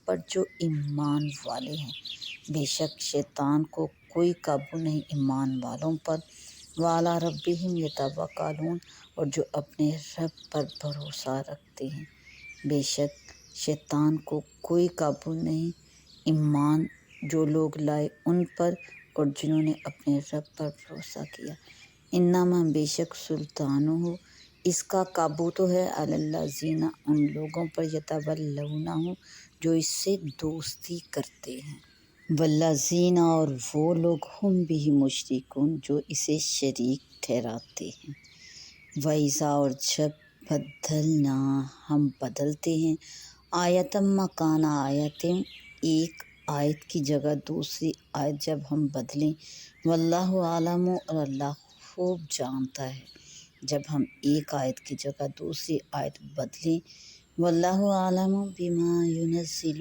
پر جو ایمان والے ہیں، بے شک شیطان کو کوئی قابو نہیں ایمان والوں پر۔ وعلی ربہم یتوکلون، اور جو اپنے رب پر بھروسہ رکھتے ہیں، بے شک شیطان کو کوئی قابو نہیں ایمان جو لوگ لائے ان پر اور جنہوں نے اپنے رب پر بھروسہ کیا۔ انما بے شک سلطانہ، اس کا قابو تو ہے علی الذین، ان لوگوں پر یتولونہ جو اس سے دوستی کرتے ہیں، والذین، اور وہ لوگ ہم بہ مشرکون جو اسے شریک ٹھہراتے ہیں۔ وَإِذَا، اور جب بدلنا، ہم بدلتے ہیں، آیتم مکان آیتم، ایک آیت کی جگہ دوسری آیت جب ہم بدلیں، واللہ عالم، اور اللہ خوب جانتا ہے جب ہم ایک آیت کی جگہ دوسری آیت بدلیں، واللہ عالم بما ینزل،